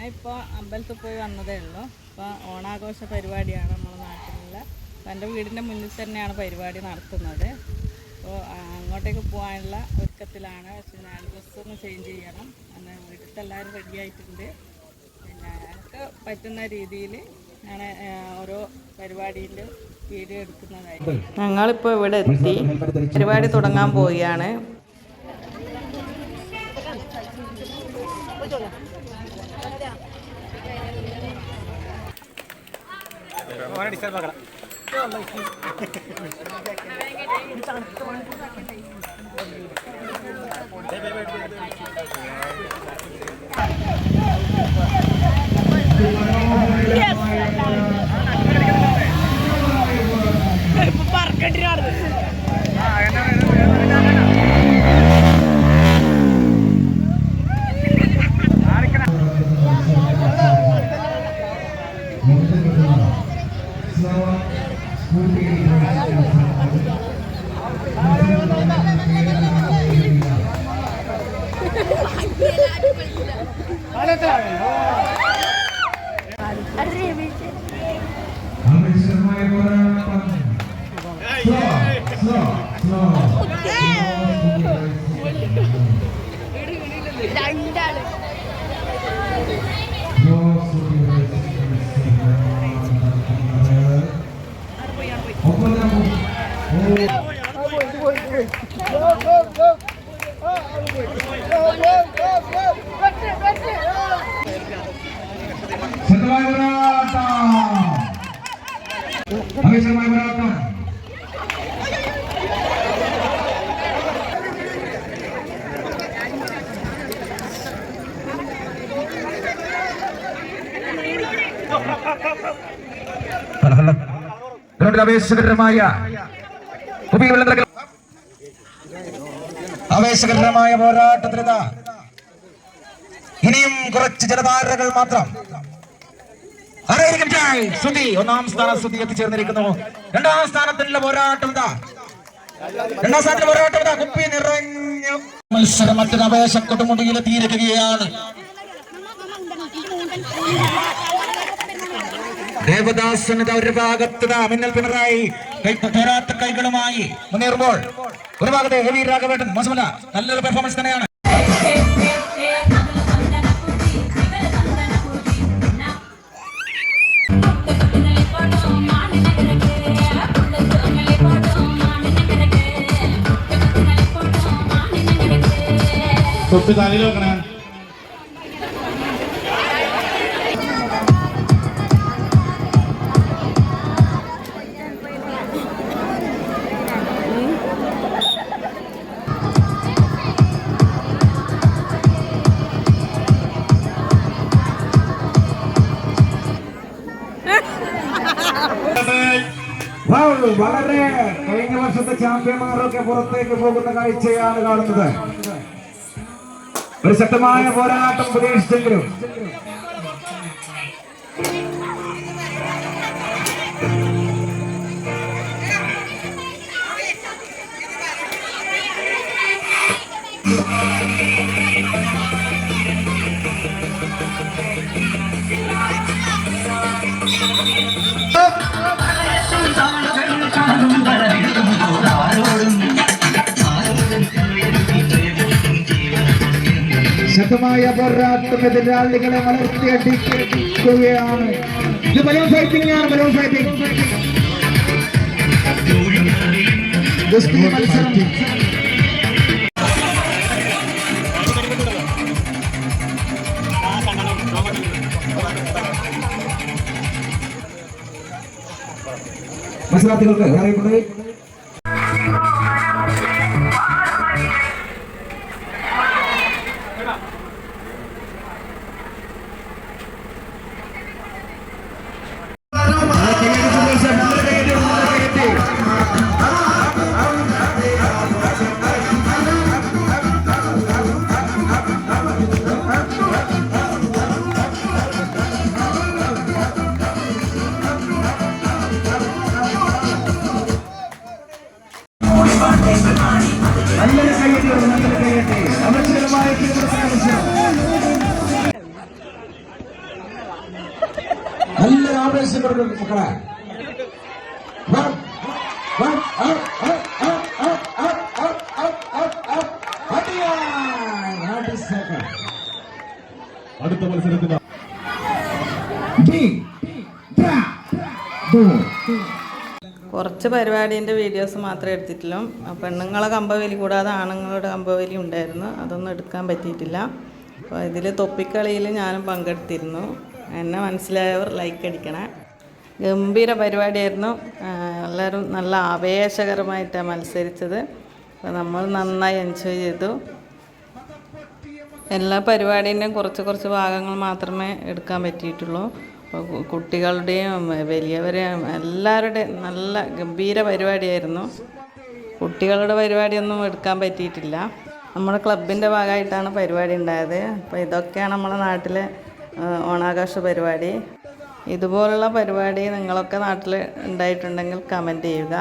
ഞാനിപ്പോൾ അമ്പലത്തിൽ പോയി വന്നതേ ഉള്ളൂ. ഇപ്പോൾ ഓണാഘോഷ പരിപാടിയാണ് നമ്മുടെ നാട്ടിലുള്ള. അപ്പോൾ എൻ്റെ വീടിൻ്റെ മുന്നിൽ തന്നെയാണ് പരിപാടി നടത്തുന്നത്. അപ്പോൾ അങ്ങോട്ടേക്ക് പോകാനുള്ള ഒരുക്കത്തിലാണ്. പക്ഷേ ഞാൻ ഡ്രസ്സൊന്ന് ചേഞ്ച് ചെയ്യണം. അങ്ങനെ വീട്ടിലത്തെ എല്ലാവരും റെഡി ആയിട്ടുണ്ട്. പിന്നെ എനിക്ക് പറ്റുന്ന രീതിയിൽ ഞാൻ ഓരോ പരിപാടീൻ്റെ വീഡിയോ എടുക്കുന്നതായിരിക്കും. ഞങ്ങളിപ്പോൾ ഇവിടെ എത്തി പരിപാടി തുടങ്ങാൻ പോവുകയാണ്. ആവേശകരമായ പോരാട്ടത്തിനിത ഇനിയും കുറച്ച് ജലധാരകൾ മാത്രം. ഒന്നാം സ്ഥാനം സുധി എത്തിച്ചേർന്നിരിക്കുന്നു. രണ്ടാം സ്ഥാനത്തിലുള്ള പോരാട്ടം കുപ്പി നിറഞ്ഞു. മത്സരം മറ്റൊരു ആവേശ കൊടുമുടിയിലെത്തിയിരിക്കുകയാണ്. ദേവദാസനത ഒരു ഭാഗത്ത് മിന്നൽ പിണറായി പോരാത്ത കൈകളുമായി മുന്നേറുമ്പോൾ ഒരു ഭാഗത്ത് ഹെവി രാഘവേട്ടൻ മോശമല്ല, നല്ലൊരു പെർഫോമൻസ് തന്നെയാണ്. തൊട്ട് കാലിൽ വെക്കണേ. വളരെ കഴിഞ്ഞ വർഷത്തെ ചാമ്പ്യന്മാരൊക്കെ പുറത്തേക്ക് പോകുന്ന കാഴ്ചയാണ് കാണുന്നത്. ഒരു ശക്തമായ പോരാട്ടം പ്രതീക്ഷിച്ചെങ്കിലും ശക്തമായ പോരാട്ടം എതിരാളികളെ വളർത്തിയടിക്കുകയാണ്. ഇത് ബലൂൺ ഫൈറ്റിംഗ് ആണ്. ബലൂൺ ഫൈറ്റിംഗ് മത്സരം. മത്സരാർത്ഥികൾക്ക് അറിയപ്പെടുന്നത് ആവേശം കൊടുക്കും മക്കളെ. അടുത്ത മത്സരത്തിന് കുറച്ച് പരിപാടീൻ്റെ വീഡിയോസ് മാത്രമേ എടുത്തിട്ടുള്ളൂ. പെണ്ണുങ്ങളെ കമ്പവലി കൂടാതെ ആണുങ്ങളുടെ കമ്പവലി ഉണ്ടായിരുന്നു, അതൊന്നും എടുക്കാൻ പറ്റിയിട്ടില്ല. അപ്പോൾ ഇതിൽ തൊപ്പിക്കളിയിൽ ഞാനും പങ്കെടുത്തിരുന്നു. എന്നെ മനസ്സിലായവർ ലൈക്ക് അടിക്കണേ. ഗംഭീര പരിപാടിയായിരുന്നു. എല്ലാവരും നല്ല ആവേശകരമായിട്ടാണ് മത്സരിച്ചത്. അപ്പോൾ നമ്മൾ നന്നായി എൻജോയ് ചെയ്തു. എല്ലാ പരിപാടിൻ്റെയും കുറച്ച് ഭാഗങ്ങൾ മാത്രമേ എടുക്കാൻ പറ്റിയിട്ടുള്ളൂ. അപ്പോൾ കുട്ടികളുടെയും വലിയവരെയും എല്ലാവരുടെയും നല്ല ഗംഭീര പരിപാടിയായിരുന്നു. കുട്ടികളുടെ പരിപാടിയൊന്നും എടുക്കാൻ പറ്റിയിട്ടില്ല. നമ്മുടെ ക്ലബിൻ്റെ ഭാഗമായിട്ടാണ് പരിപാടി ഉണ്ടായത്. അപ്പോൾ ഇതൊക്കെയാണ് നമ്മുടെ നാട്ടിലെ ഓണാഘോഷ പരിപാടി. ഇതുപോലുള്ള പരിപാടി നിങ്ങളൊക്കെ നാട്ടിൽ ഉണ്ടായിട്ടുണ്ടെങ്കിൽ കമൻറ്റ് ചെയ്യുക.